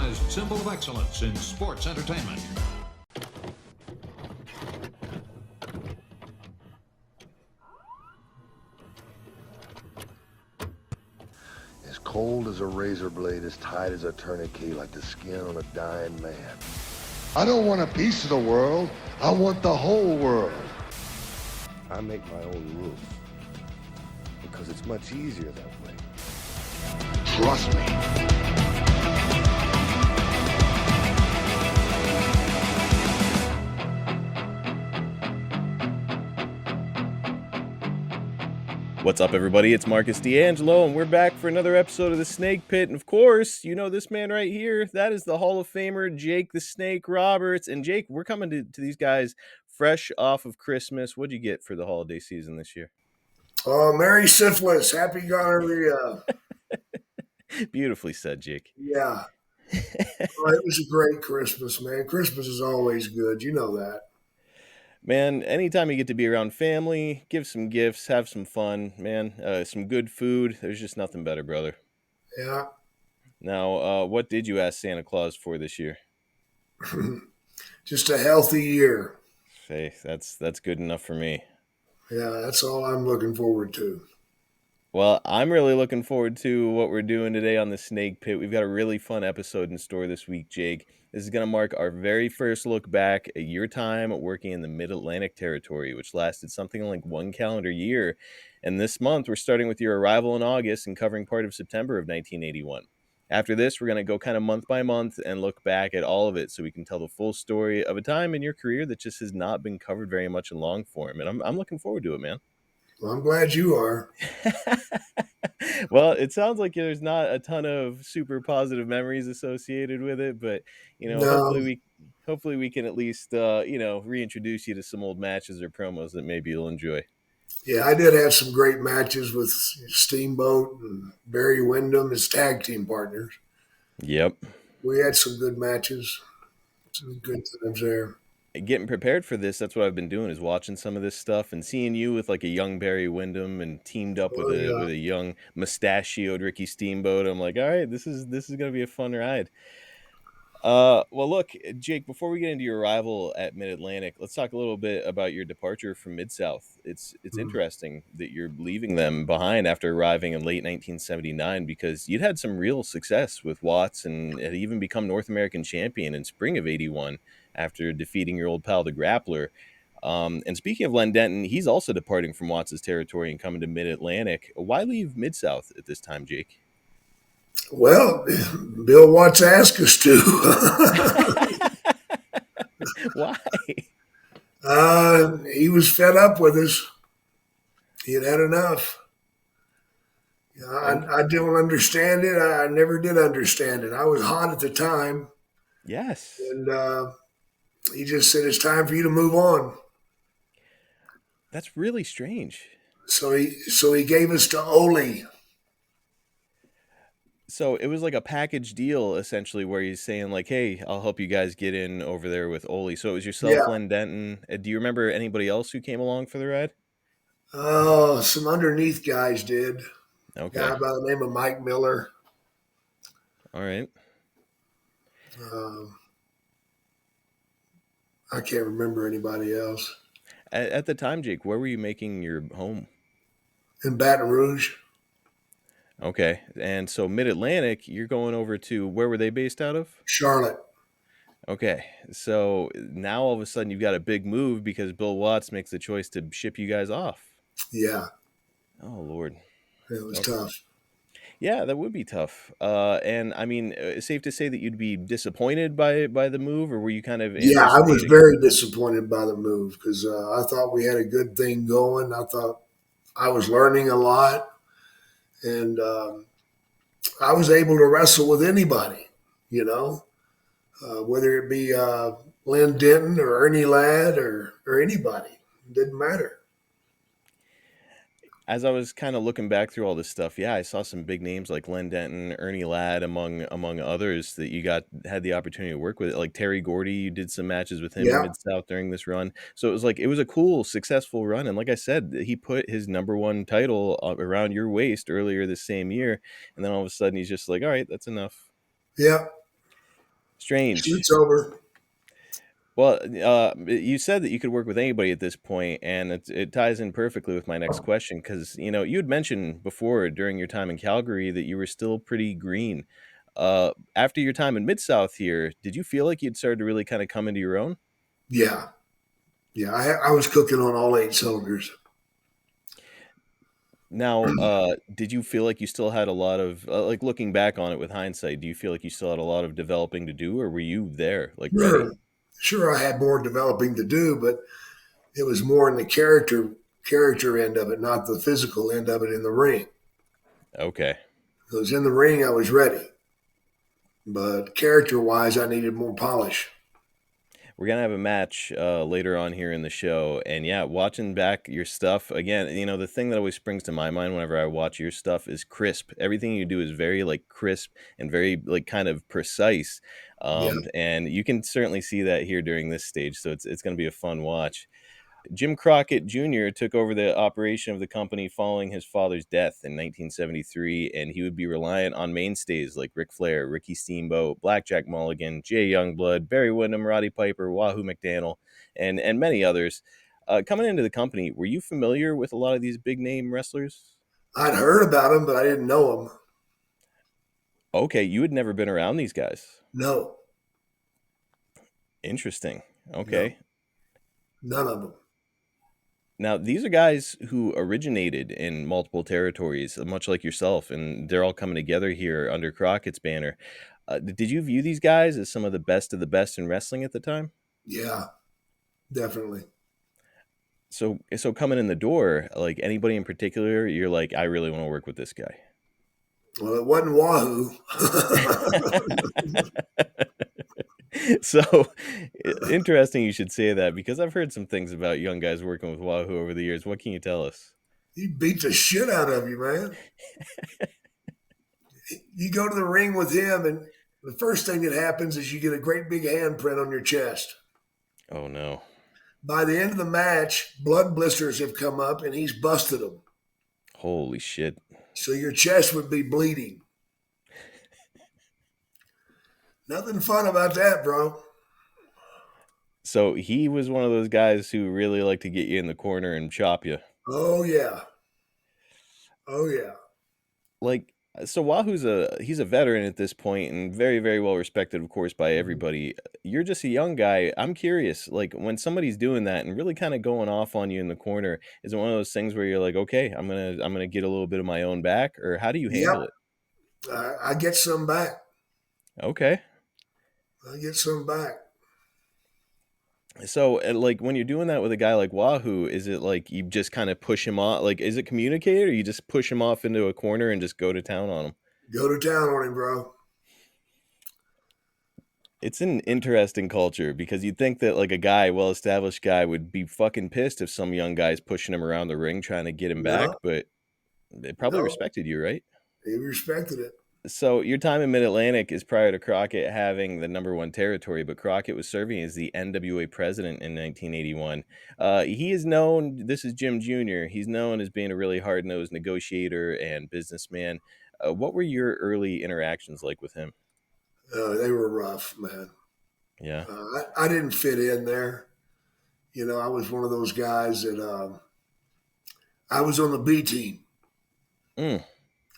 recognized symbol of excellence in sports entertainment. As cold as a razor blade, as tight as a tourniquet, like the skin on a dying man. I don't want a piece of the world. I want the whole world. I make my own rules because it's much easier that way. Trust me. What's up, everybody? It's Marcus D'Angelo, and we're back for another episode of The Snake Pit. And of course, you know this man right here. That is the Hall of Famer, Jake the Snake Roberts. And Jake, we're coming to these guys fresh off of Christmas. What'd you get for the holiday season this year? Oh, Merry Syphilis. Happy gonorrhea. Beautifully said, Jake. Yeah. Well, it was a great Christmas, man. Christmas is always good. You know that. Man, anytime you get to be around family, give some gifts, have some fun, man, some good food. There's just nothing better, brother. Yeah. Now, what did you ask Santa Claus for this year? Just a healthy year. Hey, that's good enough for me. Yeah, that's all I'm looking forward to. Well, I'm really looking forward to what we're doing today on the Snake Pit. We've got a really fun episode in store this week, Jake. This is going to mark our very first look back at your time working in the Mid-Atlantic territory, which lasted something like 1 calendar year. And this month, we're starting with your arrival in August and covering part of September of 1981. After this, we're going to go kind of month by month and look back at all of it so we can tell the full story of a time in your career that just has not been covered very much in long form. And I'm looking forward to it, man. Well, I'm glad you are. Well, it sounds like there's not a ton of super positive memories associated with it, but No. hopefully we can at least reintroduce you to some old matches or promos that maybe you'll enjoy. Yeah, I did have some great matches with Steamboat and Barry Windham as tag team partners. Yep. We had some good matches. Some good times there. Getting prepared for this, that's what I've been doing, is watching some of this stuff and seeing you with like a young Barry Windham and teamed up with a young mustachioed Ricky Steamboat. I'm like, all right, this is gonna be a fun ride. Well, look, Jake, before we get into your arrival at Mid-Atlantic, let's talk a little bit about your departure from Mid-South. It's interesting that you're leaving them behind after arriving in late 1979 because you'd had some real success with Watts and had even become North American champion in spring of 81 after defeating your old pal, the Grappler. And speaking of Len Denton, he's also departing from Watts' territory and coming to Mid-Atlantic. Why leave Mid-South at this time, Jake? Well, Bill Watts asked us to. Why? He was fed up with us. He had had enough. I don't understand it. I never did understand it. I was hot at the time. Yes. And he just said, it's time for you to move on. That's really strange. So he gave us to Ole. So it was like a package deal, essentially, where he's saying, like, hey, I'll help you guys get in over there with Ole. So it was yourself, Yeah. Len Denton. Do you remember anybody else who came along for the ride? Oh, some underneath guys did. Okay. A guy by the name of Mike Miller. All right. I can't remember anybody else. At the time, Jake, where were you making your home? In Baton Rouge. Okay. And so Mid-Atlantic, you're going over to, where were they based out of? Charlotte. Okay. So now all of a sudden you've got a big move because Bill Watts makes the choice to ship you guys off. Yeah. Oh, Lord. It was tough. Yeah, that would be tough. And I mean, safe to say that you'd be disappointed by the move, or were you kind of? Yeah, I was very disappointed by the move because I thought we had a good thing going. I thought I was learning a lot, and I was able to wrestle with anybody, whether it be Len Denton or Ernie Ladd or anybody. It didn't matter. As I was kind of looking back through all this stuff, yeah, I saw some big names like Len Denton, Ernie Ladd, among others that you had the opportunity to work with. Like Terry Gordy, you did some matches with him in Mid-South during this run. So it was a cool, successful run. And like I said, he put his number one title around your waist earlier this same year. And then all of a sudden he's just like, all right, that's enough. Yeah. Strange. Shoot's over. Well, you said that you could work with anybody at this point, and it ties in perfectly with my next question because you had mentioned before during your time in Calgary that you were still pretty green. After your time in Mid South here, did you feel like you'd started to really kind of come into your own? Yeah. Yeah. I was cooking on all 8 cylinders. Now, did you feel like you still had a lot of like looking back on it with hindsight? Do you feel like you still had a lot of developing to do, or were you there, like ready? Sure. Sure, I had more developing to do, but it was more in the character end of it, not the physical end of it in the ring. Okay. Because in the ring, I was ready, but character wise, I needed more polish. We're gonna have a match later on here in the show, and yeah, watching back your stuff again, the thing that always springs to my mind whenever I watch your stuff is crisp. Everything you do is very like crisp and very like kind of precise, Yeah. and you can certainly see that here during this stage. So it's gonna be a fun watch. Jim Crockett Jr. took over the operation of the company following his father's death in 1973, and he would be reliant on mainstays like Ric Flair, Ricky Steamboat, Blackjack Mulligan, Jay Youngblood, Barry Windham, Roddy Piper, Wahoo McDaniel, and many others. Coming into the company, were you familiar with a lot of these big name wrestlers? I'd heard about them, but I didn't know them. Okay, you had never been around these guys. No, Interesting. no, Okay. none of them. Now, these are guys who originated in multiple territories, much like yourself, and they're all coming together here under Crockett's banner. Did you view these guys as some of the best in wrestling at the time? Yeah, definitely. So coming in the door, like anybody in particular, you're like, I really want to work with this guy. Well, it wasn't Wahoo. So interesting you should say that because I've heard some things about young guys working with Wahoo over the years. What can you tell us? He beat the shit out of you, man. You go to the ring with him, and the first thing that happens is you get a great big handprint on your chest. Oh no. By the end of the match, blood blisters have come up, and he's busted them. Holy shit. So your chest would be bleeding. Nothing fun about that, bro. So he was one of those guys who really like to get you in the corner and chop you. Oh yeah. Oh yeah. Like so he's a veteran at this point and very very well respected of course by everybody. You're just a young guy. I'm curious, like when somebody's doing that and really kind of going off on you in the corner, is it one of those things where you're like, okay, I'm gonna get a little bit of my own back, or how do you handle Yep. it? I get some back. Okay. I get some back. So like when you're doing that with a guy like Wahoo, is it like you just kind of push him off, like is it communicated, or you just push him off into a corner and just go to town on him? Go to town on him, bro. It's an interesting culture because you'd think that like a guy, well-established guy, would be fucking pissed if some young guy's pushing him around the ring trying to get him back, No, but they probably no. respected you, right? He respected it. So your time in Mid-Atlantic is prior to Crockett having the number one territory, but Crockett was serving as the NWA president in 1981. He is known, this is Jim Jr., he's known as being a really hard-nosed negotiator and businessman. What were your early interactions like with him? They were rough, man. Yeah. I didn't fit in there. You know, I was one of those guys that I was on the B team. Mm.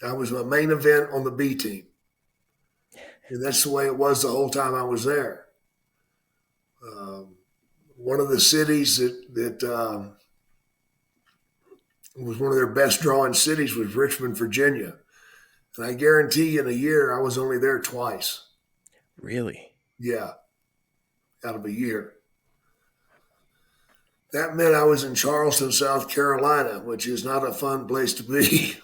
I was my main event on the B team. And that's the way it was the whole time I was there. One of the cities that was one of their best drawing cities was Richmond, Virginia. And I guarantee you in a year, I was only there twice. Really? Yeah, out of a year. That meant I was in Charleston, South Carolina, which is not a fun place to be.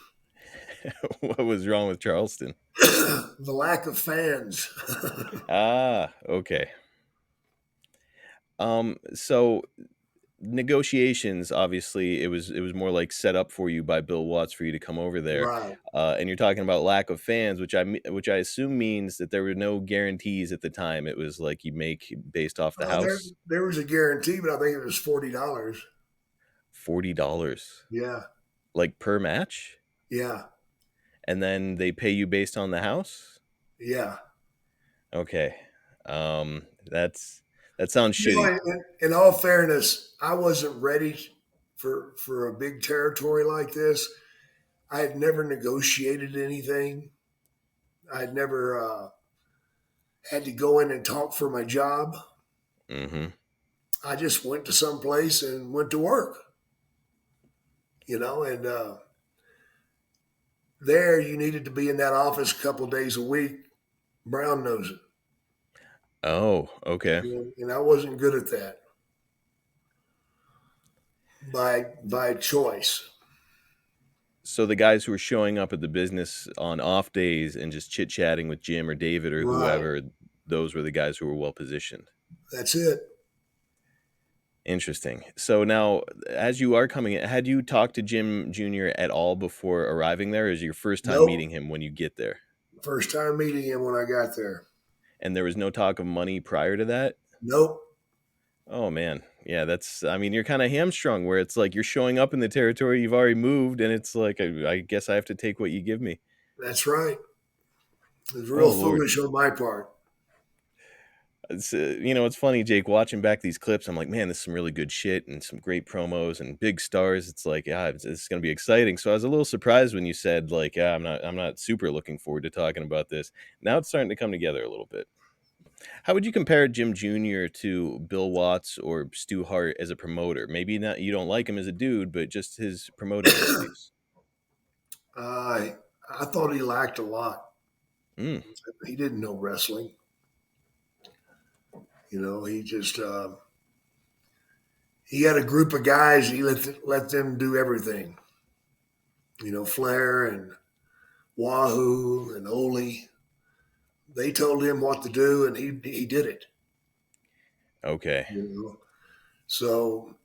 What was wrong with Charleston? The lack of fans. Ah, okay. So negotiations, obviously, it was more like set up for you by Bill Watts for you to come over there. Right. And you're talking about lack of fans, which I assume means that there were no guarantees at the time. It was like you make based off the There, house. there was a guarantee, but I think it was $40. $40, Yeah. like per match, Yeah. and then they pay you based on the house. Yeah. Okay. That sounds You know, shitty. in all fairness, I wasn't ready for a big territory like this. I had never negotiated anything. I had never had to go in and talk for my job. Mm-hmm. I just went to some place and went to work, and there you needed to be in that office a couple days a week, brown nosing. Oh, okay. And I wasn't good at that by choice. So the guys who were showing up at the business on off days and just chit chatting with Jim or David or Right. whoever, those were the guys who were well positioned. That's it. Interesting. So now, as you are coming in, had you talked to Jim Jr. at all before arriving there? Or is it your first time Nope. meeting him when you get there? First time meeting him when I got there. And there was no talk of money prior to that? Nope. Oh, man. Yeah, you're kind of hamstrung where it's like you're showing up in the territory you've already moved, and it's like, I guess I have to take what you give me. That's right. It was real Oh, Lord. foolish on my part. It's funny, Jake, watching back these clips, I'm like, man, this is some really good shit and some great promos and big stars. It's like, yeah, it's going to be exciting. So I was a little surprised when you said like, yeah, I'm not super looking forward to talking about this. Now it's starting to come together a little bit. How would you compare Jim Jr. to Bill Watts or Stu Hart as a promoter? Maybe not, you don't like him as a dude, but just his promoting abilities. I thought he lacked a lot. Mm, He didn't know wrestling. He just he had a group of guys. He let them do everything. Flair and Wahoo and Ole. They told him what to do, and he did it. okay. So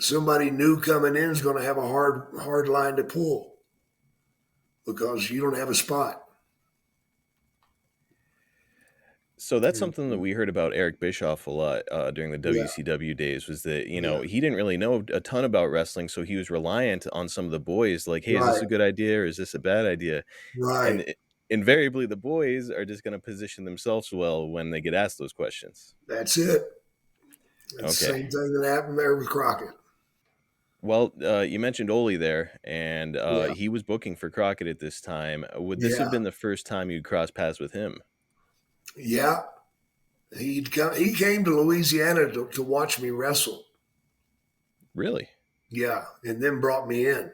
somebody new coming in is going to have a hard line to pull because you don't have a spot. So that's something that we heard about Eric Bischoff a lot during the Yeah, WCW days was that, yeah, he didn't really know a ton about wrestling. So he was reliant on some of the boys like, hey, is this right, a good idea or is this a bad idea? And right. invariably, the boys are just going to position themselves well when they get asked those questions. That's it. That's the Okay. same thing that happened there with Crockett. Well, you mentioned Ole there, and Yeah, he was booking for Crockett at this time. Would this have yeah, been the first time you'd cross paths with him? yeah. He came to Louisiana to watch me wrestle. Really? Yeah, and then brought me in.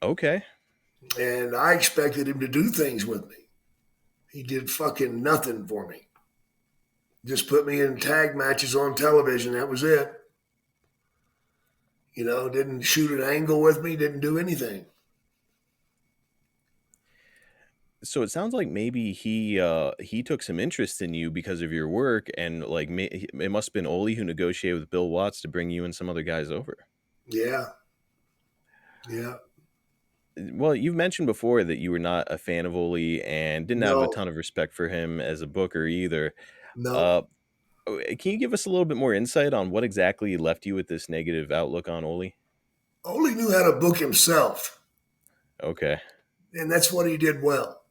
Okay. And I expected him to do things with me. He did fucking nothing for me. Just put me in tag matches on television. That was it. Didn't shoot an angle with me, didn't do anything. So it sounds like maybe he took some interest in you because of your work, and like it must have been Ole who negotiated with Bill Watts to bring you and some other guys over. Yeah, yeah. Well, you've mentioned before that you were not a fan of Ole and didn't have a No, ton of respect for him as a booker either. no. Uh, can you give us a little bit more insight on what exactly left you with this negative outlook on Ole? Ole knew how to book himself, Okay. and that's what he did well.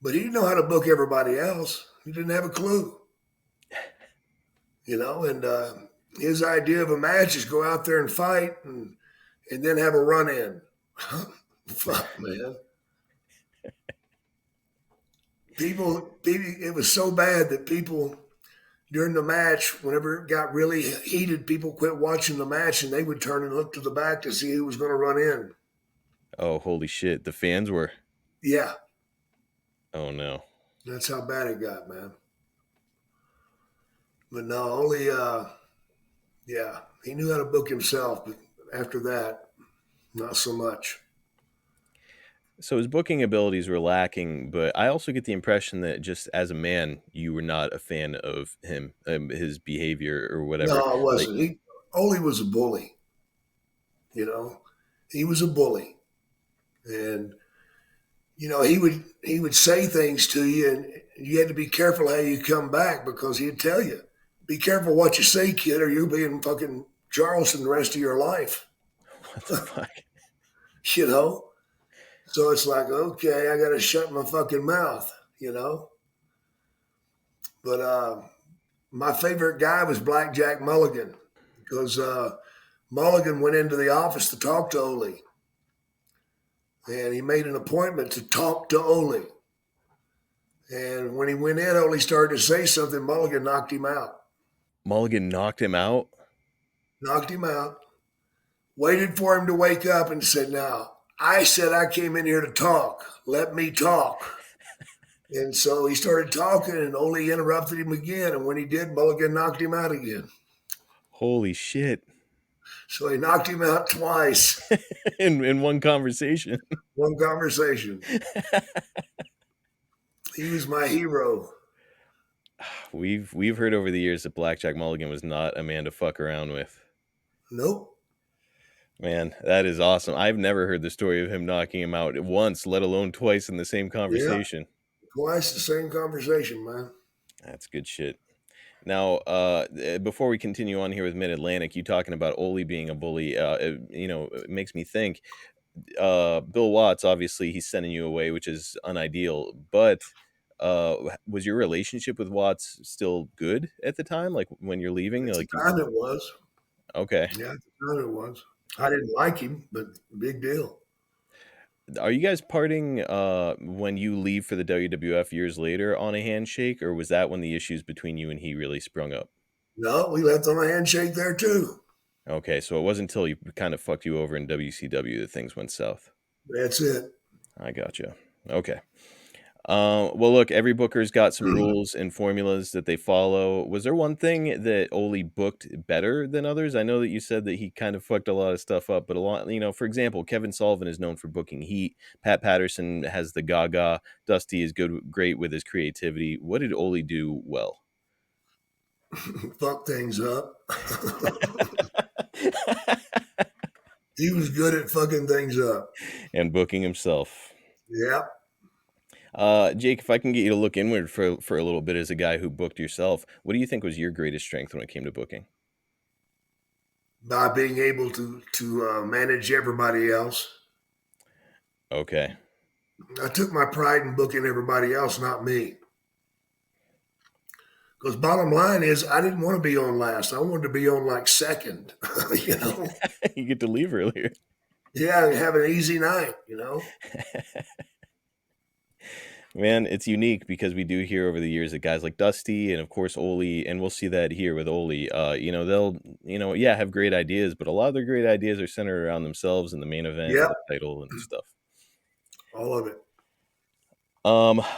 But he didn't know how to book everybody else. He didn't have a clue. And his idea of a match is go out there and fight and then have a run in. Fuck, man. People, it was so bad that people during the match, whenever it got really heated, people quit watching the match and they would turn and look to the back to see who was going to run in. Oh, holy shit. The fans were. Yeah, Oh, no. that's how bad it got, man. But no, only, yeah, he knew how to book himself. But after that, not so much. So his booking abilities were lacking, but I also get the impression that just as a man, you were not a fan of him, his behavior or whatever. No, it Like, wasn't. Ole was a bully. He was a bully, and he would say things to you, and you had to be careful how you come back because he'd tell you, "Be careful what you say, kid, or you'll be in fucking Charleston the rest of your life." what the fuck? you know. So it's like, okay, I got to shut my fucking mouth. But my favorite guy was Blackjack Mulligan because Mulligan went into the office to talk to Ole, and he made an appointment to talk to Ole. And when he went in, Ole started to say something. Mulligan knocked him out. Mulligan knocked him out? Knocked him out. Waited for him to wake up and said, "Now, I said I came in here to talk. Let me talk." And so he started talking, and Ole interrupted him again. And when he did, Mulligan knocked him out again. Holy shit. So he knocked him out twice. in one conversation. One conversation. He was my hero. We've heard over the years that Blackjack Mulligan was not a man to fuck around with. Nope. Man, that is awesome. I've never heard the story of him knocking him out once, let alone twice in the same conversation. Yeah. Twice the same conversation, man. That's good shit. Now, before we continue on here with Mid-Atlantic, you talking about Ole being a bully, it makes me think, Bill Watts, obviously, he's sending you away, which is unideal, but was your relationship with Watts still good at the time? Like, when you're leaving? At Like, the time it was. Okay. Yeah, at the time it was. I didn't like him, but big deal. Are you guys parting when you leave for the WWF years later on a handshake, or was that when the issues between you and he really sprung up? No, we left on a handshake there too. Okay, so it wasn't until he kind of fucked you over in WCW that things went south. That's it. I gotcha. Okay. Well, look, every booker's got some rules and formulas that they follow. Was there one thing that Ole booked better than others? I know that you said that he kind of fucked a lot of stuff up, but a lot, for example, Kevin Sullivan is known for booking heat. Pat Patterson has the gaga. Dusty is great with his creativity. What did Ole do well? Fuck things up. He was good at fucking things up. And booking himself. Yeah. Jake, if I can get you to look inward for a little bit as a guy who booked yourself, what do you think was your greatest strength when it came to booking? By being able to manage everybody else. Okay. I took my pride in booking everybody else, not me. Because bottom line is, I didn't want to be on last. I wanted to be on like second, You get to leave earlier. Yeah, have an easy night, Man, it's unique because we do hear over the years that guys like Dusty and of course Ole, and we'll see that here with Ole, they'll, have great ideas, but a lot of their great ideas are centered around themselves and the main event, and the title and stuff. All of it.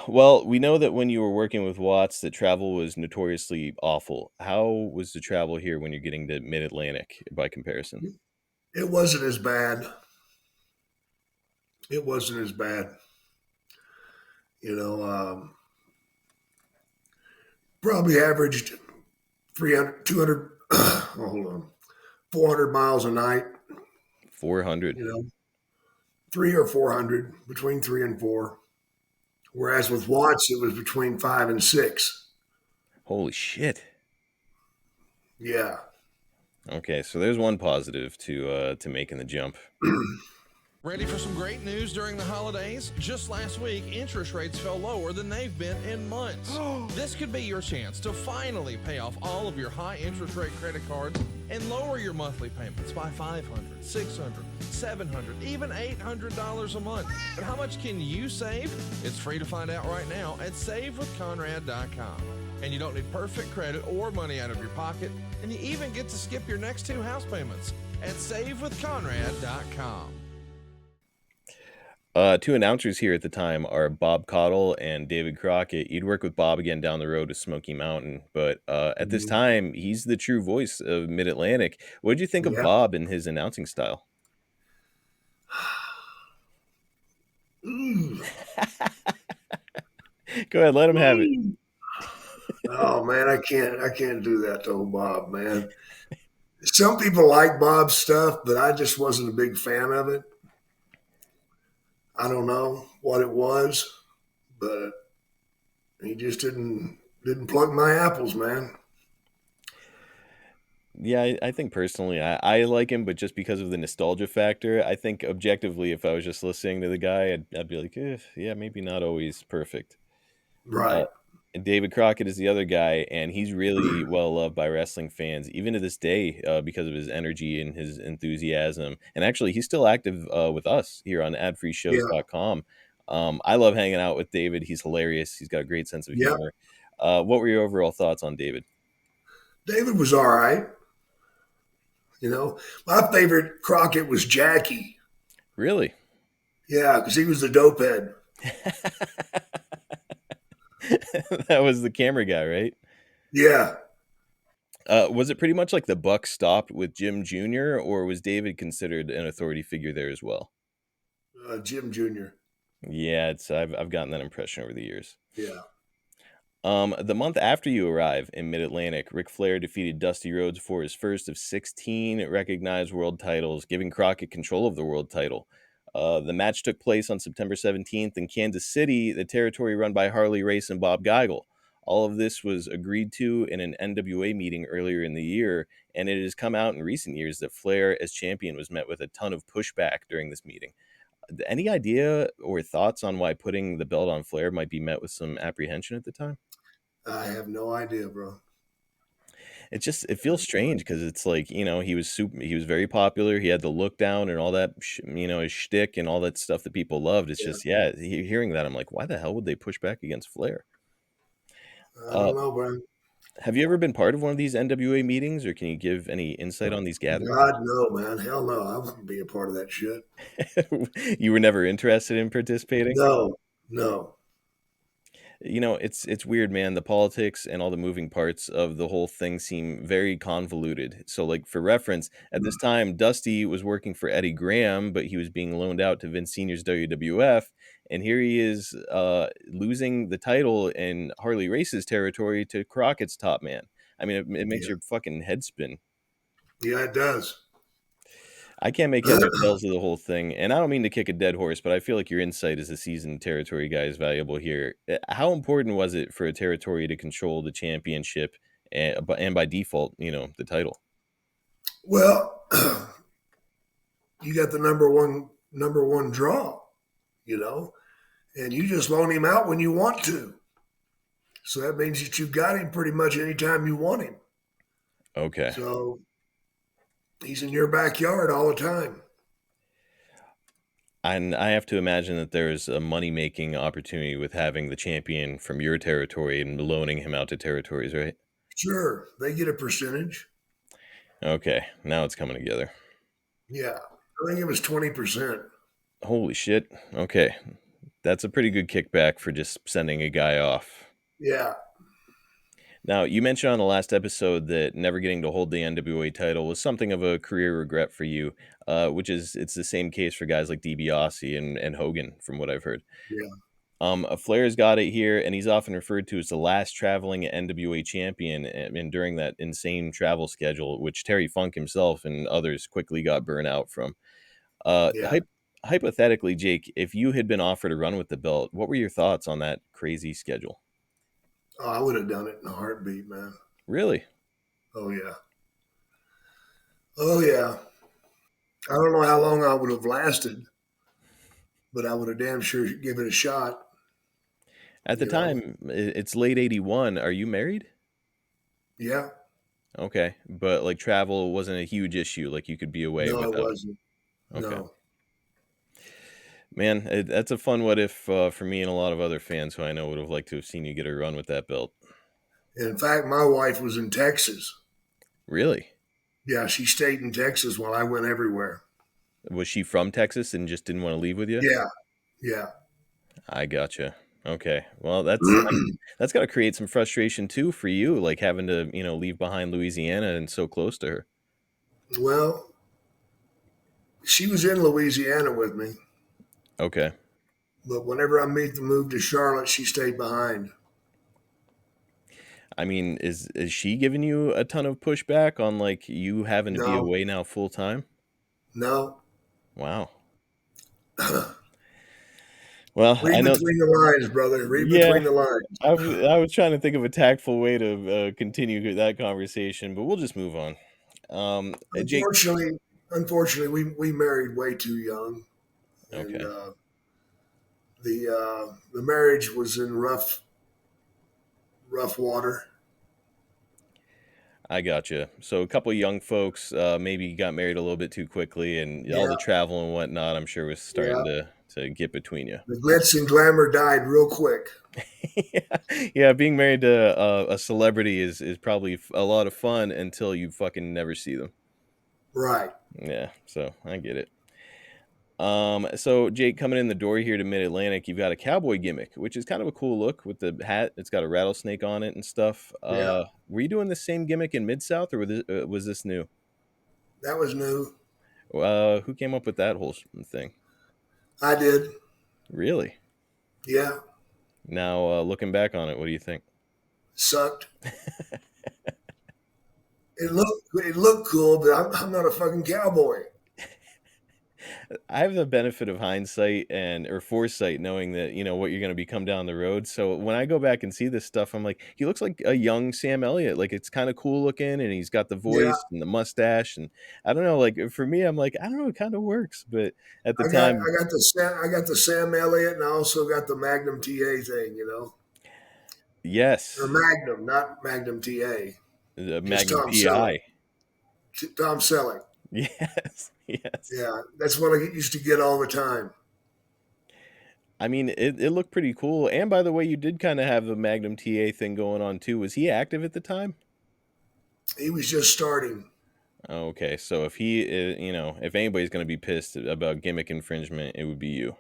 Well, we know that when you were working with Watts, that travel was notoriously awful. How was the travel here when you're getting to Mid-Atlantic by comparison? It wasn't as bad. It wasn't as bad. Probably averaged 300, 200, hold on, 400 miles a night. 400. 3 or 400, between 3 and 4. Whereas with Watts, it was between 5 and 6. Holy shit. Yeah. Okay, so there's one positive to making the jump. Ready for some great news during the holidays? Just last week, interest rates fell lower than they've been in months. This could be your chance to finally pay off all of your high interest rate credit cards and lower your monthly payments by $500, $600, $700, even $800 a month. But how much can you save? It's free to find out right now at SaveWithConrad.com. And you don't need perfect credit or money out of your pocket, and you even get to skip your next 2 house payments at SaveWithConrad.com. 2 announcers here at the time are Bob Caudle and David Crockett. You'd work with Bob again down the road with Smoky Mountain, but at this time, he's the true voice of Mid-Atlantic. What did you think of Bob and his announcing style? Go ahead, let him have it. Oh man, I can't do that to old Bob, man. Some people like Bob's stuff, but I just wasn't a big fan of it. I don't know what it was, but he just didn't plug my apples, man. Yeah, I think personally, I like him, but just because of the nostalgia factor. I think objectively, if I was just listening to the guy, I'd be like, yeah, maybe not always perfect. Right. And David Crockett is the other guy, and he's really well loved by wrestling fans, even to this day, because of his energy and his enthusiasm. And actually, he's still active with us here on Yeah, adfreeshows.com. I love hanging out with David. He's hilarious. He's got a great sense of yeah. humor. What were your overall thoughts on David? David was all right. My favorite Crockett was Jackie. Really? Yeah, because he was the dope head. That was the camera guy, right? Yeah, Was it pretty much like the buck stopped with Jim Jr., or was David considered an authority figure there as well? Jim Jr. Yeah, I've gotten that impression over the years. Yeah, The month after you arrive in Mid-Atlantic, Ric Flair defeated Dusty Rhodes for his first of 16 recognized world titles, giving Crockett control of the world title. The match took place on September 17th in Kansas City, the territory run by Harley Race and Bob Geigel. All of this was agreed to in an NWA meeting earlier in the year, and it has come out in recent years that Flair, as champion, was met with a ton of pushback during this meeting. Any idea or thoughts on why putting the belt on Flair might be met with some apprehension at the time? I have no idea, bro. It feels strange because it's like, he was he was very popular. He had the look down and all that, his shtick and all that stuff that people loved. It's Yeah, just, hearing that, I'm like, why the hell would they push back against Flair? I Uh, don't know, bro. have you ever been part of one of these NWA meetings, or can you give any insight on these gatherings? God, no, man. Hell no. I wouldn't be a part of that shit. You were never interested in participating? No, no. It's weird, man. The politics and all the moving parts of the whole thing seem very convoluted. So, like, for reference, at this time, Dusty was working for Eddie Graham, but he was being loaned out to Vince Sr.'s WWF, and here he is losing the title in Harley Race's territory to Crockett's top man. I mean, it makes Yeah, your fucking head spin. yeah, it does. I can't make heads or tails of the whole thing, and I don't mean to kick a dead horse, but I feel like your insight as a seasoned territory guy is valuable here. How important was it for a territory to control the championship and by default, the title? Well, you got the number one draw, you know, and you just loan him out when you want to. So that means that you've got him pretty much anytime you want him. Okay. So he's in your backyard all the time. And I have to imagine that there's a money-making opportunity with having the champion from your territory and loaning him out to territories, right? Sure, they get a percentage. Okay, now it's coming together. Yeah, I think it was 20%. Holy shit. Okay. That's a pretty good kickback for just sending a guy off. Yeah, Now, you mentioned on the last episode that never getting to hold the NWA title was something of a career regret for you, it's the same case for guys like DiBiase and Hogan, from what I've heard. yeah, Flair's got it here, and he's often referred to as the last traveling NWA champion, and during that insane travel schedule, which Terry Funk himself and others quickly got burnt out from. Uh, yeah. hy- Hypothetically, Jake, if you had been offered a run with the belt, what were your thoughts on that crazy schedule? Oh, I would have done it in a heartbeat, man. Really? Oh yeah, oh yeah. I don't know how long I would have lasted, but I would have damn sure give it a shot. At the You know? time, it's late 81. Are you married? Yeah. Okay. But like travel wasn't a huge issue. Like you could be away No, it without. wasn't. Okay. No. Man, that's a fun what if for me and a lot of other fans who I know would have liked to have seen you get a run with that belt. In fact, my wife was in Texas. Really? Yeah, she stayed in Texas while I went everywhere. Was she from Texas and just didn't want to leave with you? Yeah, yeah. I gotcha. Okay. Well, that's got to create some frustration too for you, like having to, leave behind Louisiana and so close to her. Well, she was in Louisiana with me, Okay. but whenever I made the move to Charlotte, she stayed behind. I mean, is she giving you a ton of pushback on like you having to be No, away now full time? no. Wow. Well, I Read know. between the lines, brother. Read Yeah, between the lines. I was trying to think of a tactful way to continue that conversation, but we'll just move on. Jake. Unfortunately, we married way too young, and Okay. the marriage was in rough rough water. I gotcha. So a couple young folks maybe got married a little bit too quickly, and all Yeah, the travel and whatnot, I'm sure was starting yeah. to get between you. The glitz and glamour died real quick. Yeah, being married to a celebrity is probably a lot of fun until you fucking never see them. Right. Yeah, so I get it. So Jake, coming in the door here to Mid Atlantic, you've got a cowboy gimmick, which is kind of a cool look with the hat. It's got a rattlesnake on it and stuff. Yeah. Were you doing the same gimmick in Mid South, or was this new? That was new. Who came up with that whole thing? I did. Really? Yeah. Now, looking back on it, what do you think? Sucked. It looked cool, but I'm not a fucking cowboy. I have the benefit of hindsight or foresight, knowing that what you're going to become down the road. So when I go back and see this stuff, I'm like, he looks like a young Sam Elliott. Like, it's kind of cool looking, and he's got the Yeah. voice and the mustache, and I don't know. Like, for me, I'm like, I don't know, it kind of works, but at the I got time, I got the Sam Elliott, and I also got the Magnum TA thing, or yes, Magnum, not Magnum TA. the Just Magnum Tom Selleck. PI. Tom Selleck. Yes, yes. Yeah, that's what I used to get all the time. I mean, it looked pretty cool. And by the way, you did kind of have the Magnum TA thing going on too. Was he active at the time? He was just starting. Okay, so if he, if anybody's going to be pissed about gimmick infringement, it would be you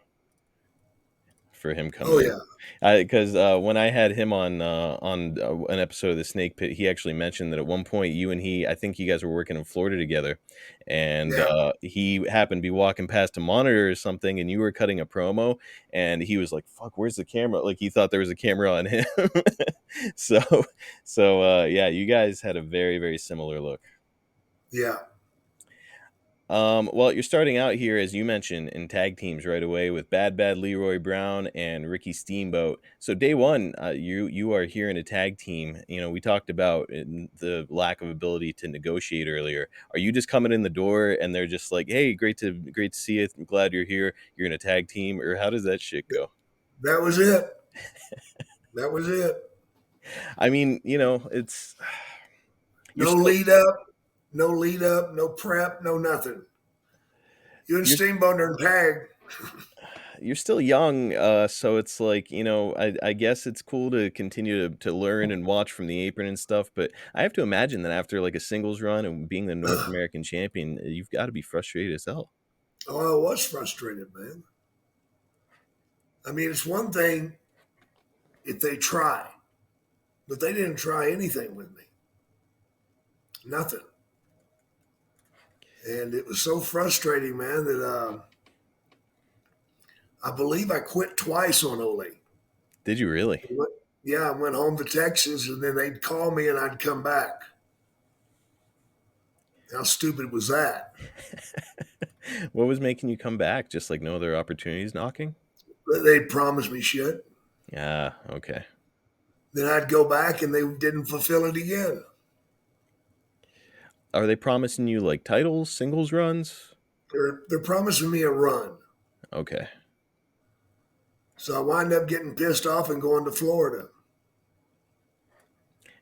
for him Oh coming in. yeah, Because when I had him on an episode of the Snake Pit, he actually mentioned that at one point you and he, I think you guys were working in Florida together, and yeah. he happened to be walking past a monitor or something, and you were cutting a promo, and he was like, "Fuck, where's the camera?" Like he thought there was a camera on him. so yeah, you guys had a very, very similar look. Yeah. Well, you're starting out here, as you mentioned, in tag teams right away with Bad Leroy Brown and Ricky Steamboat. So day one, you are here in a tag team. We talked about the lack of ability to negotiate earlier. Are you just coming in the door and they're just like, "Hey, great to see you. I'm glad you're here. You're in a tag team," or how does that shit go? That was it. That was it. I mean, it's you're No still lead up, no prep, no nothing. You and you're Steamboat are in tag. you're still young, so it's like, I guess it's cool to continue to learn and watch from the apron and stuff, but I have to imagine that after like a singles run and being the North American champion, you've got to be frustrated as hell. Oh, I was frustrated, man. I mean, it's one thing if they try, but they didn't try anything with me. Nothing. And it was so frustrating, man, that I believe I quit twice on Ole. Did you really? Yeah, I went home to Texas, and then they'd call me, and I'd come back. How stupid was that? What was making you come back? Just like no other opportunities knocking? They'd promise me shit. Yeah, okay. Then I'd go back, and they didn't fulfill it again. Are they promising you like titles, singles runs? They're promising me a run. Okay. So I wind up getting pissed off and going to Florida.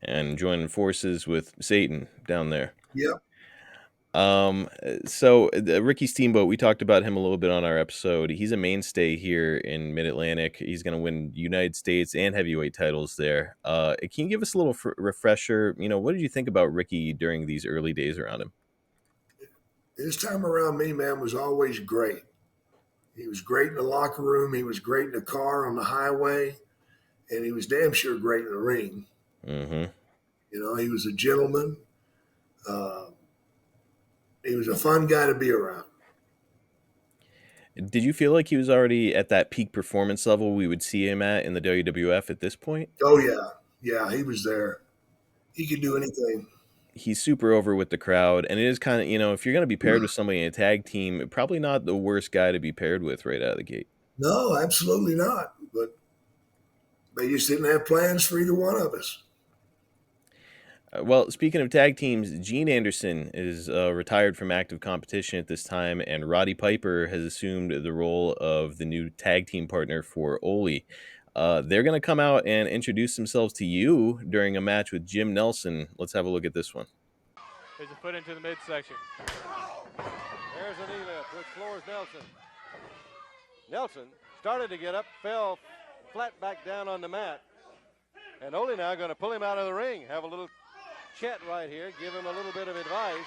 And joining forces with Satan down there. Yep. So Ricky Steamboat, we talked about him a little bit on our episode. He's a mainstay here in Mid-Atlantic. He's going to win United States and heavyweight titles there. Can you give us a little refresher? What did you think about Ricky during these early days around him? His time around me, man, was always great. He was great in the locker room. He was great in the car on the highway. And he was damn sure great in the ring. Mm-hmm. He was a gentleman. He was a fun guy to be around. Did you feel like he was already at that peak performance level we would see him at in the WWF at this point? Oh, yeah. Yeah, he was there. He could do anything. He's super over with the crowd, and it is kind of, if you're going to be paired with somebody in a tag team, probably not the worst guy to be paired with right out of the gate. No, absolutely not. But they just didn't have plans for either one of us. Well, speaking of tag teams, Gene Anderson is retired from active competition at this time, and Roddy Piper has assumed the role of the new tag team partner for Ole. They're going to come out and introduce themselves to you during a match with Jim Nelson. Let's have a look at this one. There's a foot into the midsection. There's a knee lift, which floors Nelson. Nelson started to get up, fell flat back down on the mat. And Ole now going to pull him out of the ring. Have a little chat right here, give him a little bit of advice.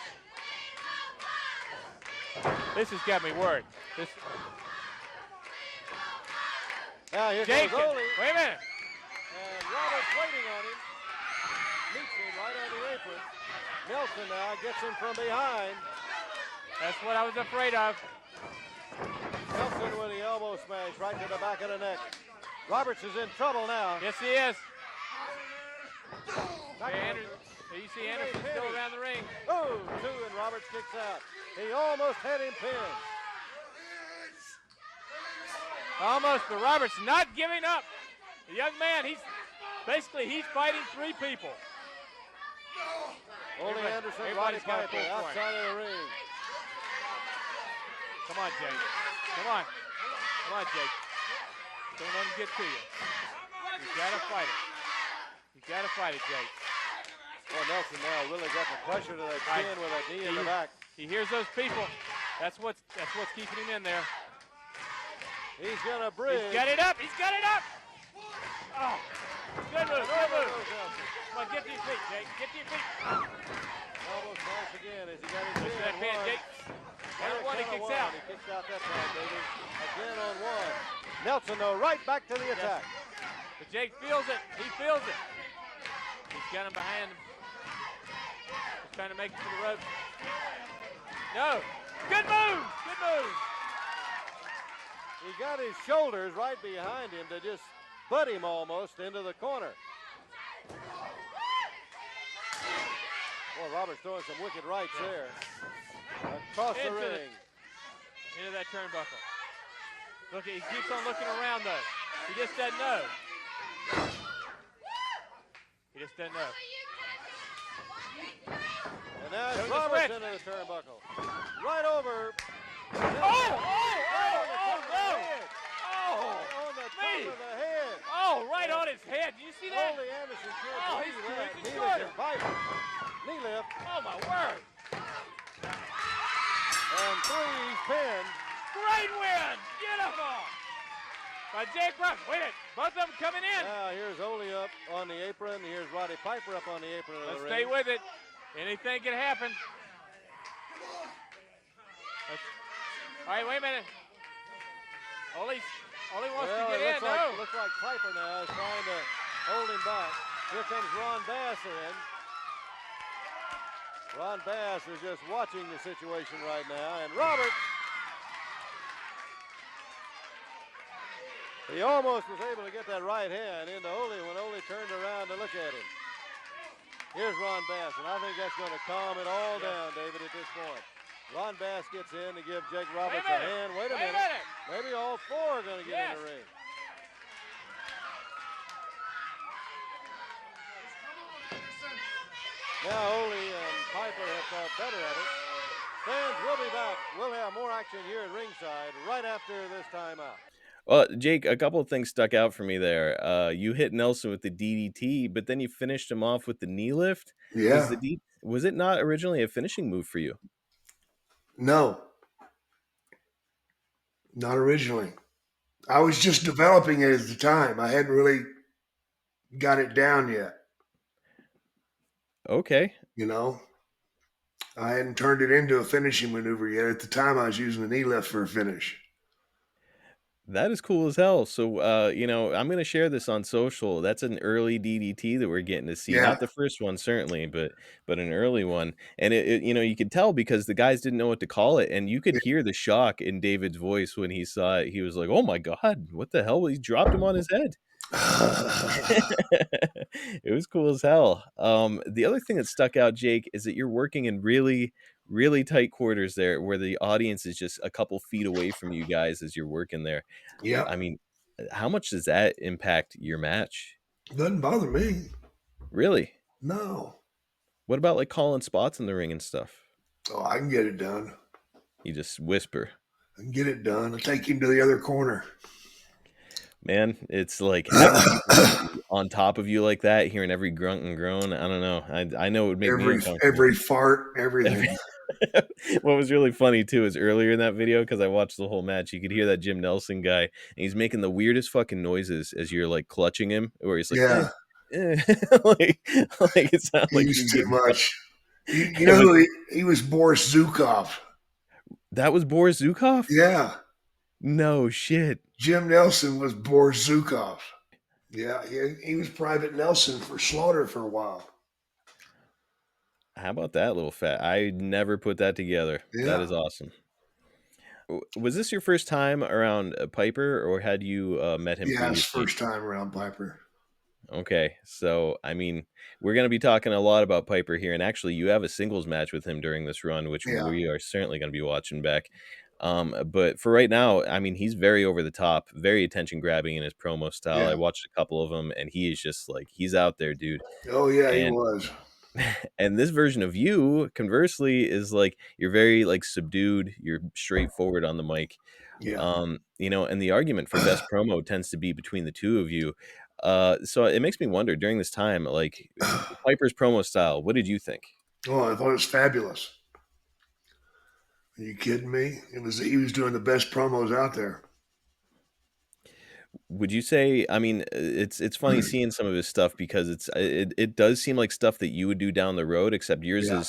This has got me worried. Now here Jake, goes Ole. wait a minute. And Roberts waiting on him. Meets him right on the apron. Nelson now gets him from behind. That's what I was afraid of. Nelson with the elbow smash right to the back of the neck. Roberts is in trouble now. Yes, he is. You see Anderson still around the ring. Oh, two, and Roberts kicks out. He almost had him pinned. Almost, but Roberts not giving up. The young man, he's fighting three people. Ole Anderson, Roddy Piper outside of the ring. Come on, Jake. Come on. Come on, Jake. Don't let him get to you. You gotta fight it. You gotta fight it, Jake. Well, Nelson now really got the pressure to the chin with a knee in the back. He hears those people. That's what's keeping him in there. He's gonna bridge. He's got it up. He's got it up. Oh, good move. Good move. Come on, get to your feet, Jake. Get to your feet. Elbow smash again as he got his Push that pin, Jake. Every one he kicks out. He kicks out that time, baby. Again on one. Nelson, though, right back to the attack. But Jake feels it. He feels it. He's got him behind him. He's trying to make it to the rope. No. Good move. Good move. He got his shoulders right behind him to just butt him almost into the corner. Boy, Roberts throwing some wicked rights there. Across the ring. Into that turnbuckle. Look, he keeps on looking around though. He just doesn't know. He just doesn't know. And now it's Roberts into the turnbuckle. Right over. Oh, no! Oh, on the top of the head. Oh, right on his head. Did you see that? Ole Anderson Oh, he's knee destroyed lift him. and Piper. Knee lift. Oh, my word. And three, he's pinned. Great win. Beautiful. By Jake Ruff. Wait a minute. Both of them coming in. Now here's Ole up on the apron. Here's Roddy Piper up on the apron of Let's the stay ring. with it. Anything can happen. All right, wait a minute. Ole wants to get in. Looks like Piper now is trying to hold him back. Here comes Ron Bass in. Ron Bass is just watching the situation right now. And Roberts, he almost was able to get that right hand into Ole when Ole turned around to look at him. Here's Ron Bass, and I think that's going to calm it all down, David, at this point. Ron Bass gets in to give Jake Roberts a hand. Wait a minute. Maybe all four are going to get in the ring. Now Ole and Piper have thought better of it. Fans, we'll be back. We'll have more action here at ringside right after this timeout. Well, Jake, a couple of things stuck out for me there. You hit Nelson with the DDT, but then you finished him off with the knee lift. Yeah. Was it not originally a finishing move for you? No. Not originally. I was just developing it at the time. I hadn't really got it down yet. Okay. You know, I hadn't turned it into a finishing maneuver yet. At the time, I was using the knee lift for a finish. That is cool as hell. So, I'm going to share this on social. That's an early DDT that we're getting to see. Yeah. Not the first one, certainly, but an early one. And you could tell because the guys didn't know what to call it. And you could hear the shock in David's voice when he saw it. He was like, oh my God, what the hell? He dropped him on his head. It was cool as hell. The other thing that stuck out, Jake, is that you're working in really, really tight quarters there where the audience is just a couple feet away from you guys as you're working there. Yeah. I mean, how much does that impact your match? Doesn't bother me. Really? No. What about like calling spots in the ring and stuff? Oh, I can get it done. You just whisper. I can get it done. I'll take him to the other corner. Man, it's like having people on top of you like that, hearing every grunt and groan. I don't know. I know it would make me uncomfortable. every fart, everything. What was really funny too is earlier in that video, because I watched the whole match, you could hear that Jim Nelson guy, and he's making the weirdest fucking noises as you're like clutching him, where he's like, Yeah, like, like it sounds he like used he's too getting much. You It know was, who he was? Boris Zukov. that was Boris Zukov? Yeah, No shit. Jim Nelson was Boris Zukov. Yeah, he was Private Nelson for Slaughter for a while. How about that little fat? I never put that together. That Yeah. is awesome. Was this your first time around Piper, or had you met him Yeah, it's previously? first time around Piper. Okay, so I mean, we're going to be talking a lot about Piper here, and actually, you have a singles match with him during this run, which Yeah, we are certainly going to be watching back. But for right now, I mean, he's very over the top, very attention grabbing in his promo style. I yeah. watched a couple of them, and he is just like he's out there, dude. Oh yeah, he And was. and this version of you, conversely, is like you're very like subdued, you're straightforward on the mic. Yeah. And the argument for best promo tends to be between the two of you. So it makes me wonder during this time, like Piper's promo style, what did you think? Oh, I thought it was fabulous. Are you kidding me? He was doing the best promos out there. Would you say, I mean, it's funny seeing some of his stuff because it does seem like stuff that you would do down the road, except yours Yeah.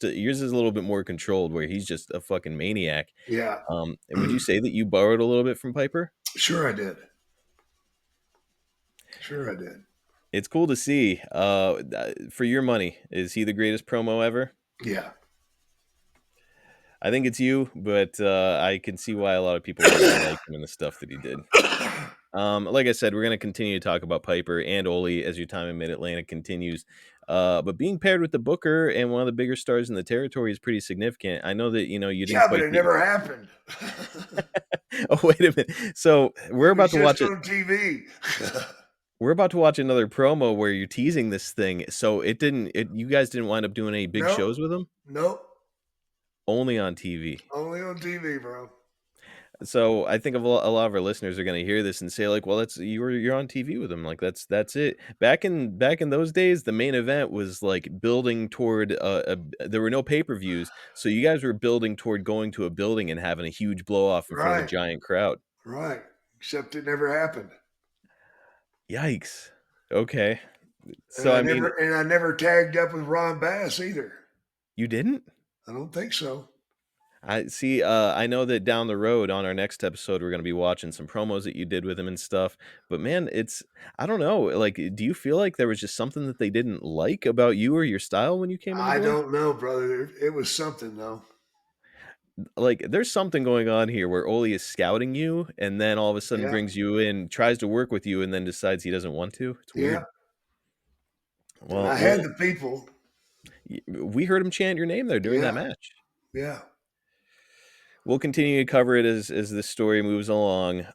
yours is a little bit more controlled, where he's just a fucking maniac. Yeah. And would you say that you borrowed a little bit from Piper? Sure I did. Sure I did. It's cool to see. For your money, is he the greatest promo ever? Yeah. I think it's you, but I can see why a lot of people really like him and the stuff that he did. Like I said, we're going to continue to talk about Piper and Ole as your time in Mid-Atlantic continues. But being paired with the Booker and one of the bigger stars in the territory is pretty significant. I know that, you didn't Yeah, but quite it never happened. Oh, wait a minute. So we're about to watch it. on TV. We're about to watch another promo where you're teasing this thing. So you guys didn't wind up doing any big Nope. shows with him? Nope. Only on TV. Only on TV, bro. So I think a lot of our listeners are going to hear this and say, like, well, you're on TV with him, like that's it. Back in those days, the main event was like building toward there were no pay-per-views, so you guys were building toward going to a building and having a huge blow off in front of a Right. giant crowd. Right. Except it never happened. Yikes. Okay. And So I I mean, never tagged up with Ron Bass either. you didn't? I don't think so. I see. I know that down the road on our next episode, we're going to be watching some promos that you did with him and stuff. But man, I don't know. Like, do you feel like there was just something that they didn't like about you or your style when you came in? I don't know, brother. It was something though. Like, there's something going on here where Ole is scouting you, and then all of a sudden Yeah. brings you in, tries to work with you, and then decides he doesn't want to. It's weird. Yeah. Well, I had the people. we heard him chant your name there during that Yeah. match. Yeah. We'll continue to cover it as this story moves along.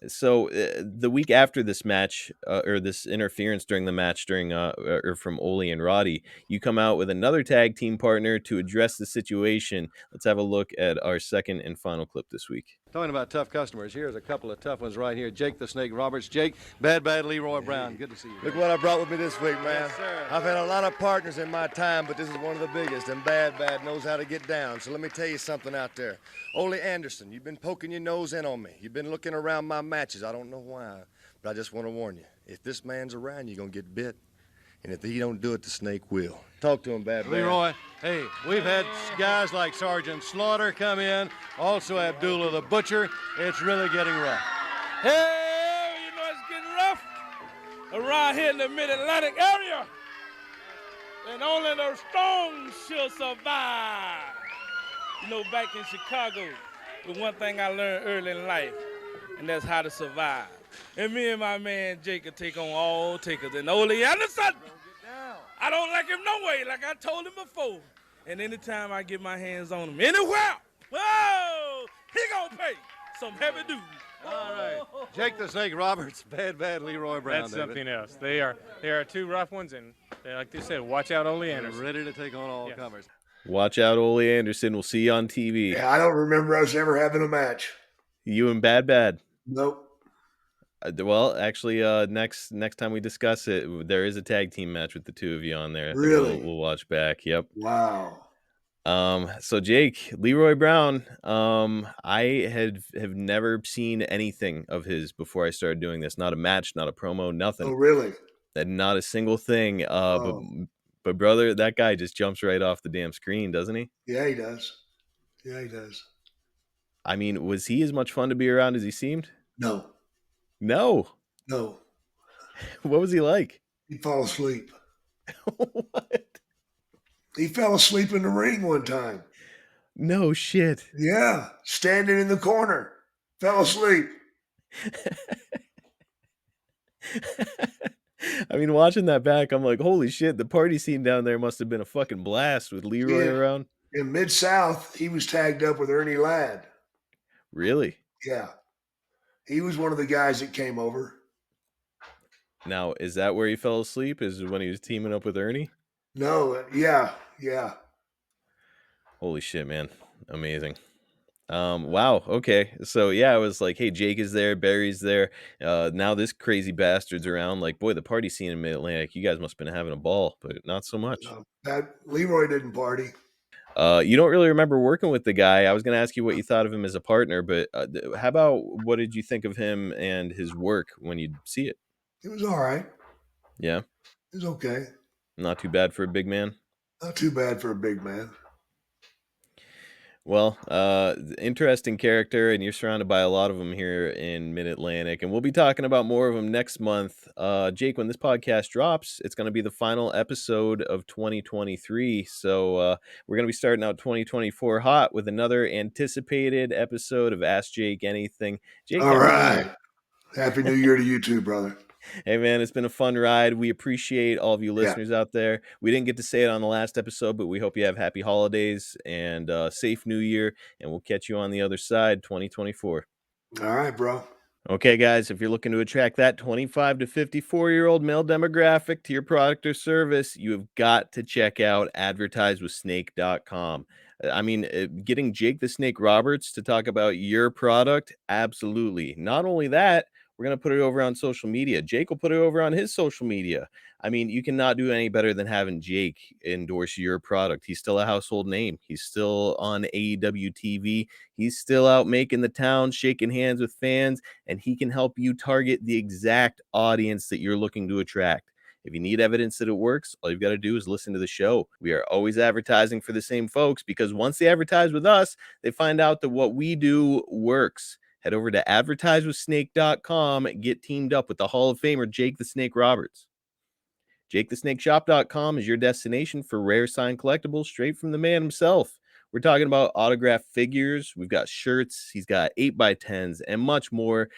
So the week after this match, or this interference during the match, or from Ole and Roddy, you come out with another tag team partner to address the situation. Let's have a look at our second and final clip this week. Talking about tough customers, here's a couple of tough ones right here. Jake the Snake Roberts. Jake, Bad Leroy Brown. Good to see you. Look what I brought with me this week, man. Yes, sir. I've had a lot of partners in my time, but this is one of the biggest, and Bad knows how to get down. So let me tell you something out there. Ole Anderson, you've been poking your nose in on me. You've been looking around my matches. I don't know why, but I just want to warn you. If this man's around, you're going to get bit. And if he don't do it, the snake will. Talk to him, Bad. Leroy, hey, we've had guys like Sergeant Slaughter come in, also Abdullah the Butcher. It's really getting rough. Hey, you know it's getting rough around here in the Mid-Atlantic area. And only the strong shall survive. You know, back in Chicago, the one thing I learned early in life, and that's how to survive. And me and my man Jake can take on all takers. And Ole Anderson, I don't like him no way, like I told him before. And anytime I get my hands on him, anywhere, whoa, he gonna pay some heavy dues. All right. Jake the Snake Roberts, Bad Leroy Brown. That's David. something else. They are two rough ones, and like they said, watch out, Ole They're Anderson. ready to take on all Yes. comers. Watch out, Ole Anderson. We'll see you on TV. Yeah, I don't remember us ever having a match. You and Bad. Nope. Well, actually, next time we discuss it, there is a tag team match with the two of you on there that we'll Really? we'll watch back. Yep. Wow. So Jake, Leroy Brown, I have never seen anything of his before I started doing this. Not a match, not a promo, Oh, nothing. really? And not a single thing. Oh, But brother, that guy just jumps right off the damn screen, doesn't he? yeah, he does. Yeah, he does. I mean, was he as much fun to be around as he seemed? No, No. no. What was he like? He'd fall asleep. What? He fell asleep in the ring one time. No shit. Yeah, standing in the corner. Fell asleep. I mean, watching that back, I'm like, holy shit, the party scene down there must have been a fucking blast with Leroy See, around. in Mid-South, he was tagged up with Ernie Ladd. Really? Yeah. He was one of the guys that came over. Now, is that where he fell asleep? Is when he was teaming up with Ernie? No, yeah, yeah. Holy shit, man. Amazing. Wow. Okay. So yeah, I was like, hey, Jake is there, Barry's there. Now this crazy bastard's around. Like, boy, the party scene in Mid-Atlantic, you guys must have been having a ball, but not so much. That Leroy didn't party. You don't really remember working with the guy. I was going to ask you what you thought of him as a partner, but how about what did you think of him and his work when you see it? It was all right. Yeah, It was okay. not too bad for a big man. Not too bad for a big man. Well, interesting character, and you're surrounded by a lot of them here in Mid-Atlantic, and we'll be talking about more of them next month. Jake, when this podcast drops, it's going to be the final episode of 2023, so we're going to be starting out 2024 hot with another anticipated episode of Ask Jake Anything. Jake, All Happy New right. Year. Happy New Year to you too, brother. Hey, man, it's been a fun ride. We appreciate all of you Yeah. listeners out there. We didn't get to say it on the last episode, but we hope you have happy holidays and safe New Year, and we'll catch you on the other side, 2024. All right, bro. Okay, guys, if you're looking to attract that 25 to 54-year-old male demographic to your product or service, you have got to check out advertisewithsnake.com. I mean, getting Jake the Snake Roberts to talk about your product, absolutely. Not only that, we're going to put it over on social media. Jake will put it over on his social media. I mean, you cannot do any better than having Jake endorse your product. He's still a household name. He's still on AEW TV. He's still out making the town, shaking hands with fans, and he can help you target the exact audience that you're looking to attract. If you need evidence that it works, all you've got to do is listen to the show. We are always advertising for the same folks because once they advertise with us, they find out that what we do works. Head over to advertisewithsnake.com and get teamed up with the Hall of Famer Jake the Snake Roberts. JakeTheSnakeShop.com is your destination for rare signed collectibles straight from the man himself. We're talking about autographed figures. We've got shirts. He's got 8x10s and much more.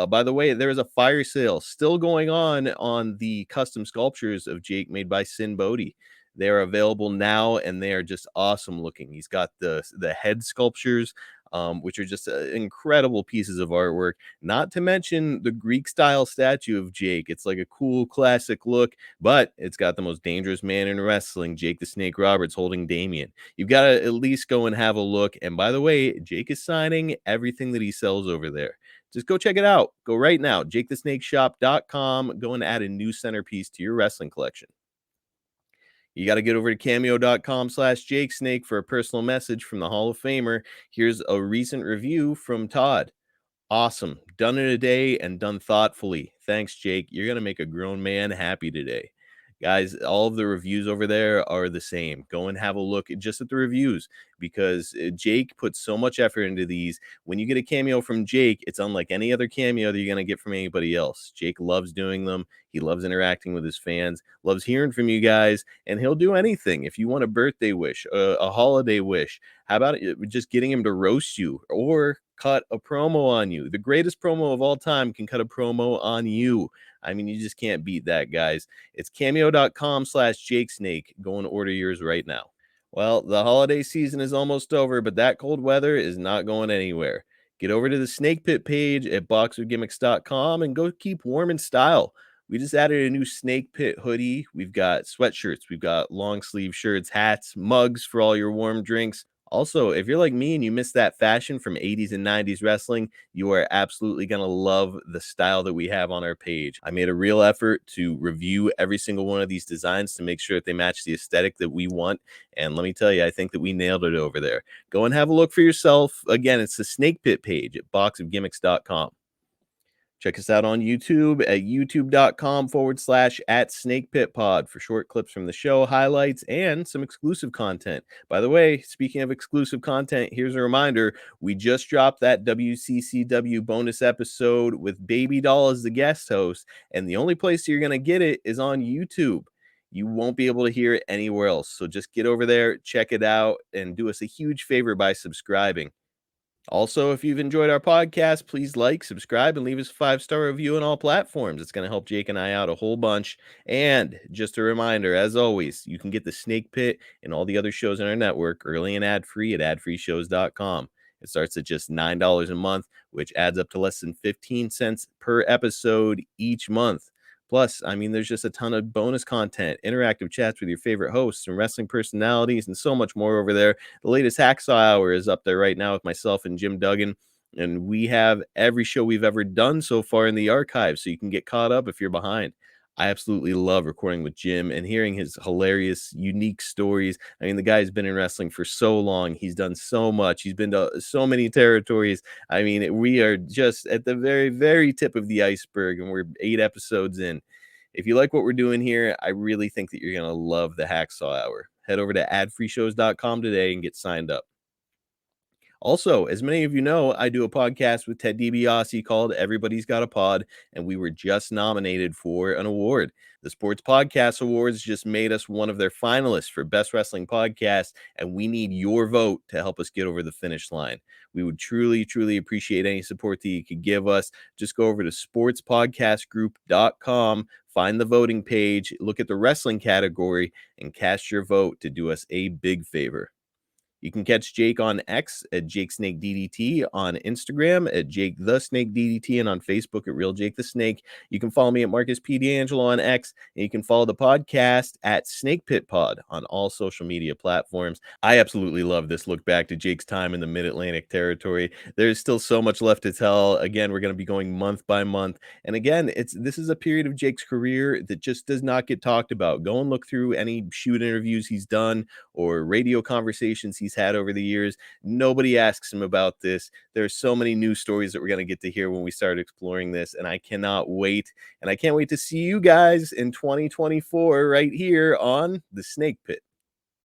By the way, there is a fire sale still going on the custom sculptures of Jake made by Sin Bodhi. They are available now, and they are just awesome looking. He's got the head sculptures, which are just incredible pieces of artwork. Not to mention the Greek-style statue of Jake. It's like a cool classic look, but it's got the most dangerous man in wrestling, Jake the Snake Roberts, holding Damien. You've got to at least go and have a look. And by the way, Jake is signing everything that he sells over there. Just go check it out. Go right now, JakeTheSnakeShop.com. Go and add a new centerpiece to your wrestling collection. You got to get over to cameo.com/JakeSnake for a personal message from the Hall of Famer. Here's a recent review from Todd. Awesome. Done in a day and done thoughtfully. Thanks, Jake. You're going to make a grown man happy today. Guys, all of the reviews over there are the same. Go and have a look just at the reviews because Jake puts so much effort into these. When you get a cameo from Jake, it's unlike any other cameo that you're going to get from anybody else. Jake loves doing them. He loves interacting with his fans, loves hearing from you guys, and he'll do anything. If you want a birthday wish, a holiday wish, how about just getting him to roast you or cut a promo on you? The greatest promo of all time can cut a promo on you. I mean, you just can't beat that, guys. It's cameo.com/JakeSnake. Go and order yours right now. Well, the holiday season is almost over, but that cold weather is not going anywhere. Get over to the Snake Pit page at boxofgimmicks.com and go keep warm in style. We just added a new Snake Pit hoodie. We've got sweatshirts. We've got long sleeve shirts, hats, mugs for all your warm drinks. Also, if you're like me and you miss that fashion from 80s and 90s wrestling, you are absolutely going to love the style that we have on our page. I made a real effort to review every single one of these designs to make sure that they match the aesthetic that we want. And let me tell you, I think that we nailed it over there. Go and have a look for yourself. Again, it's the Snake Pit page at boxofgimmicks.com. Check us out on YouTube at youtube.com/@snakepitpod for short clips from the show, highlights, and some exclusive content. By the way, speaking of exclusive content, here's a reminder. We just dropped that WCCW bonus episode with Baby Doll as the guest host, and the only place you're going to get it is on YouTube. You won't be able to hear it anywhere else. So just get over there, check it out, and do us a huge favor by subscribing. Also, if you've enjoyed our podcast, please like, subscribe, and leave us a 5-star review on all platforms. It's going to help Jake and I out a whole bunch. And just a reminder, as always, you can get the Snake Pit and all the other shows in our network early and ad-free at adfreeshows.com. It starts at just $9 a month, which adds up to less than 15 cents per episode each month. Plus, I mean, there's just a ton of bonus content, interactive chats with your favorite hosts and wrestling personalities, and so much more over there. The latest Hacksaw Hour is up there right now with myself and Jim Duggan, and we have every show we've ever done so far in the archive, so you can get caught up if you're behind. I absolutely love recording with Jim and hearing his hilarious, unique stories. I mean, the guy's been in wrestling for so long. He's done so much. He's been to so many territories. I mean, we are just at the very, very tip of the iceberg, and we're 8 episodes in. If you like what we're doing here, I really think that you're going to love the Hacksaw Hour. Head over to adfreeshows.com today and get signed up. Also, as many of you know, I do a podcast with Ted DiBiase called Everybody's Got a Pod, and we were just nominated for an award. The Sports Podcast Awards just made us one of their finalists for Best Wrestling Podcast, and we need your vote to help us get over the finish line. We would truly, truly appreciate any support that you could give us. Just go over to sportspodcastgroup.com, find the voting page, look at the wrestling category, and cast your vote to do us a big favor. You can catch Jake on X at JakeSnakeDDT, on Instagram at JakeTheSnakeDDT, and on Facebook at Real Jake the Snake. You can follow me at Marcus P. D'Angelo on X, and you can follow the podcast at Snake Pit Pod on all social media platforms. I absolutely love this look back to Jake's time in the Mid-Atlantic territory. There's still so much left to tell. Again, we're going to be going month by month. And again, this is a period of Jake's career that just does not get talked about. Go and look through any shoot interviews he's done or radio conversations he's had over the years. Nobody asks him about this. There's so many news stories that we're going to get to hear when we start exploring this, and I cannot wait. And I can't wait to see you guys in 2024 right here on The Snake Pit.